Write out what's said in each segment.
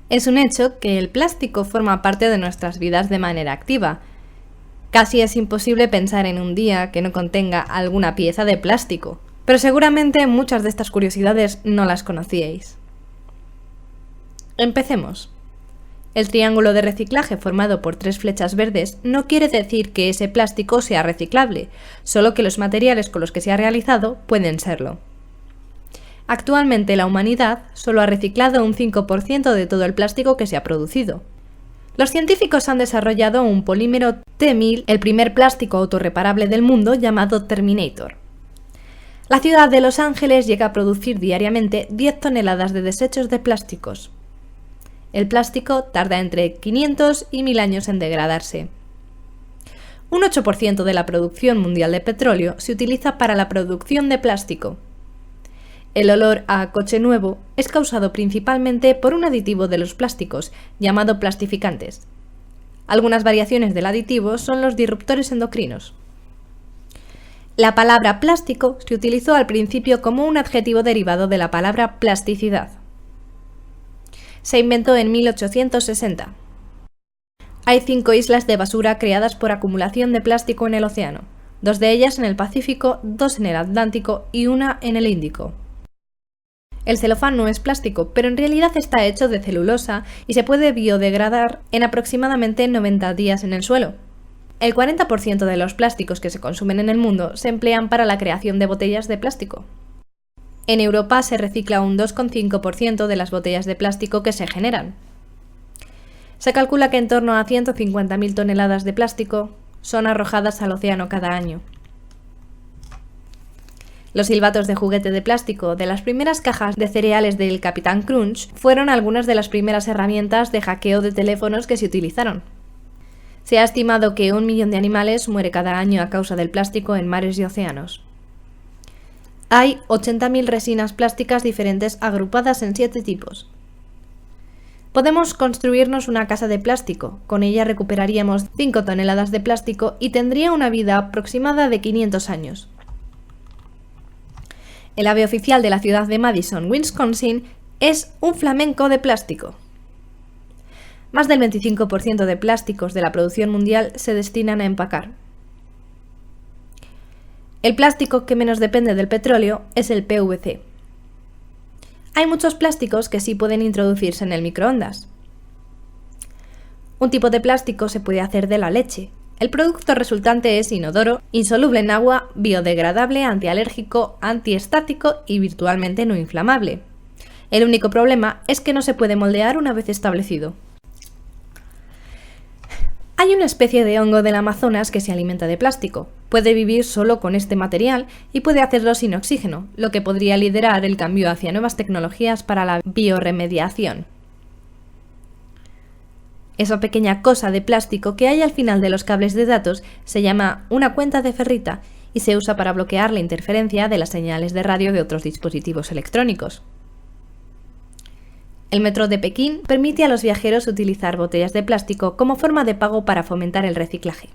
Es un hecho que el plástico forma parte de nuestras vidas de manera activa. Casi es imposible pensar en un día que no contenga alguna pieza de plástico, pero seguramente muchas de estas curiosidades no las conocíais. Empecemos. El triángulo de reciclaje formado por 3 flechas verdes no quiere decir que ese plástico sea reciclable, solo que los materiales con los que se ha realizado pueden serlo. Actualmente la humanidad solo ha reciclado un 5% de todo el plástico que se ha producido. Los científicos han desarrollado un polímero T1000, el primer plástico autorreparable del mundo, llamado Terminator. La ciudad de Los Ángeles llega a producir diariamente 10 toneladas de desechos de plásticos. El plástico tarda entre 500 y 1000 años en degradarse. Un 8% de la producción mundial de petróleo se utiliza para la producción de plástico. El olor a coche nuevo es causado principalmente por un aditivo de los plásticos, llamado plastificantes. Algunas variaciones del aditivo son los disruptores endocrinos. La palabra plástico se utilizó al principio como un adjetivo derivado de la palabra plasticidad. Se inventó en 1860. Hay 5 islas de basura creadas por acumulación de plástico en el océano, 2 de ellas en el Pacífico, 2 en el Atlántico y 1 en el Índico. El celofán no es plástico, pero en realidad está hecho de celulosa y se puede biodegradar en aproximadamente 90 días en el suelo. El 40% de los plásticos que se consumen en el mundo se emplean para la creación de botellas de plástico. En Europa se recicla un 2,5% de las botellas de plástico que se generan. Se calcula que en torno a 150.000 toneladas de plástico son arrojadas al océano cada año. Los silbatos de juguete de plástico de las primeras cajas de cereales del Capitán Crunch fueron algunas de las primeras herramientas de hackeo de teléfonos que se utilizaron. Se ha estimado que 1 millón de animales muere cada año a causa del plástico en mares y océanos. Hay 80.000 resinas plásticas diferentes agrupadas en 7 tipos. Podemos construirnos una casa de plástico, con ella recuperaríamos 5 toneladas de plástico y tendría una vida aproximada de 500 años. El ave oficial de la ciudad de Madison, Wisconsin, es un flamenco de plástico. Más del 25% de plásticos de la producción mundial se destinan a empacar. El plástico que menos depende del petróleo es el PVC. Hay muchos plásticos que sí pueden introducirse en el microondas. Un tipo de plástico se puede hacer de la leche. El producto resultante es inodoro, insoluble en agua, biodegradable, antialérgico, antiestático y virtualmente no inflamable. El único problema es que no se puede moldear una vez establecido. Hay una especie de hongo del Amazonas que se alimenta de plástico. Puede vivir solo con este material y puede hacerlo sin oxígeno, lo que podría liderar el cambio hacia nuevas tecnologías para la bioremediación. Esa pequeña cosa de plástico que hay al final de los cables de datos se llama una cuenta de ferrita y se usa para bloquear la interferencia de las señales de radio de otros dispositivos electrónicos. El metro de Pekín permite a los viajeros utilizar botellas de plástico como forma de pago para fomentar el reciclaje.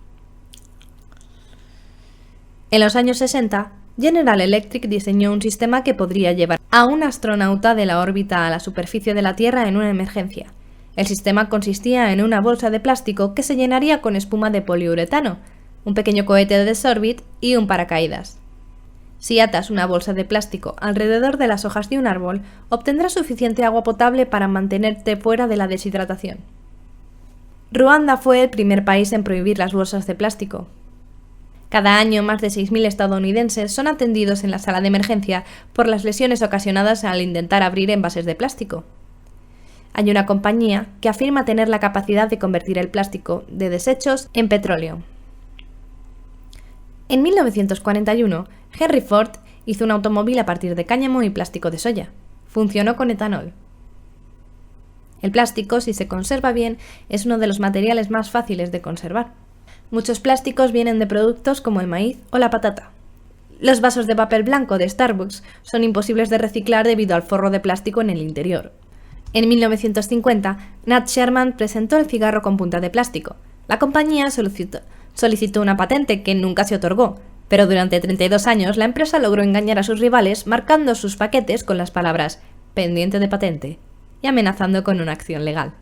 En los años 60, General Electric diseñó un sistema que podría llevar a un astronauta de la órbita a la superficie de la Tierra en una emergencia. El sistema consistía en una bolsa de plástico que se llenaría con espuma de poliuretano, un pequeño cohete de Desorbit y un paracaídas. Si atas una bolsa de plástico alrededor de las hojas de un árbol, obtendrás suficiente agua potable para mantenerte fuera de la deshidratación. Ruanda fue el primer país en prohibir las bolsas de plástico. Cada año, más de 6.000 estadounidenses son atendidos en la sala de emergencia por las lesiones ocasionadas al intentar abrir envases de plástico. Hay una compañía que afirma tener la capacidad de convertir el plástico de desechos en petróleo. En 1941, Henry Ford hizo un automóvil a partir de cáñamo y plástico de soya. Funcionó con etanol. El plástico, si se conserva bien, es uno de los materiales más fáciles de conservar. Muchos plásticos vienen de productos como el maíz o la patata. Los vasos de papel blanco de Starbucks son imposibles de reciclar debido al forro de plástico en el interior. En 1950, Nat Sherman presentó el cigarro con punta de plástico. La compañía solicitó una patente que nunca se otorgó, pero durante 32 años la empresa logró engañar a sus rivales marcando sus paquetes con las palabras «pendiente de patente». y amenazando con una acción legal.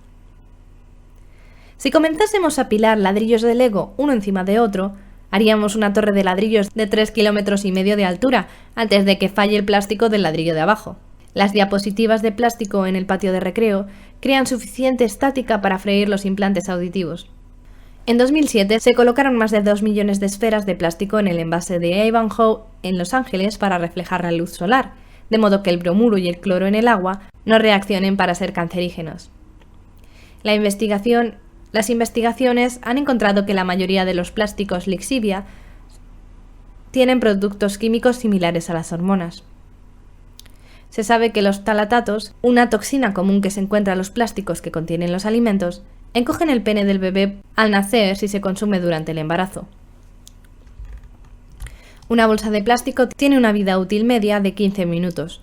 Si comenzásemos a pilar ladrillos de Lego uno encima de otro, haríamos una torre de ladrillos de 3,5 kilómetros de altura antes de que falle el plástico del ladrillo de abajo. Las diapositivas de plástico en el patio de recreo crean suficiente estática para freír los implantes auditivos. En 2007 se colocaron más de 2 millones de esferas de plástico en el envase de Ivanhoe en Los Ángeles para reflejar la luz solar, de modo que el bromuro y el cloro en el agua no reaccionen para ser cancerígenos. Las investigaciones han encontrado que la mayoría de los plásticos Lixivia tienen productos químicos similares a las hormonas. Se sabe que los talatatos, una toxina común que se encuentra en los plásticos que contienen los alimentos, encogen el pene del bebé al nacer si se consume durante el embarazo. Una bolsa de plástico tiene una vida útil media de 15 minutos.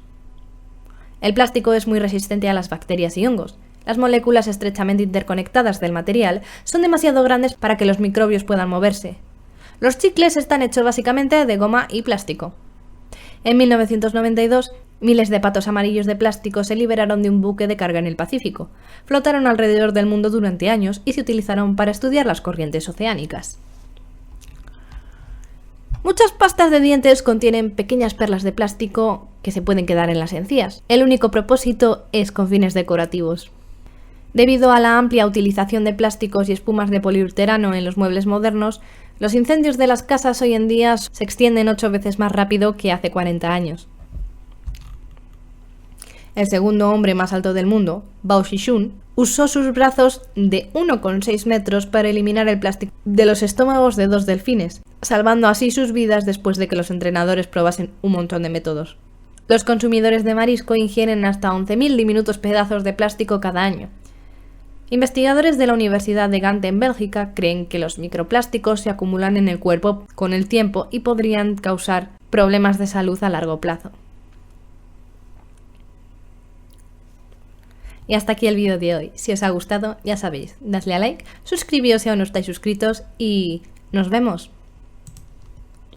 El plástico es muy resistente a las bacterias y hongos. Las moléculas estrechamente interconectadas del material son demasiado grandes para que los microbios puedan moverse. Los chicles están hechos básicamente de goma y plástico. En 1992, miles de patos amarillos de plástico se liberaron de un buque de carga en el Pacífico, flotaron alrededor del mundo durante años y se utilizaron para estudiar las corrientes oceánicas. Muchas pastas de dientes contienen pequeñas perlas de plástico que se pueden quedar en las encías. El único propósito es con fines decorativos. Debido a la amplia utilización de plásticos y espumas de poliuretano en los muebles modernos, los incendios de las casas hoy en día se extienden 8 veces más rápido que hace 40 años. El segundo hombre más alto del mundo, Bao Xishun, usó sus brazos de 1,6 metros para eliminar el plástico de los estómagos de 2 delfines, salvando así sus vidas después de que los entrenadores probasen un montón de métodos. Los consumidores de marisco ingieren hasta 11.000 diminutos pedazos de plástico cada año. Investigadores de la Universidad de Gante en Bélgica creen que los microplásticos se acumulan en el cuerpo con el tiempo y podrían causar problemas de salud a largo plazo. Y hasta aquí el vídeo de hoy. Si os ha gustado, ya sabéis, dadle a like, suscribíos si aún no estáis suscritos y nos vemos.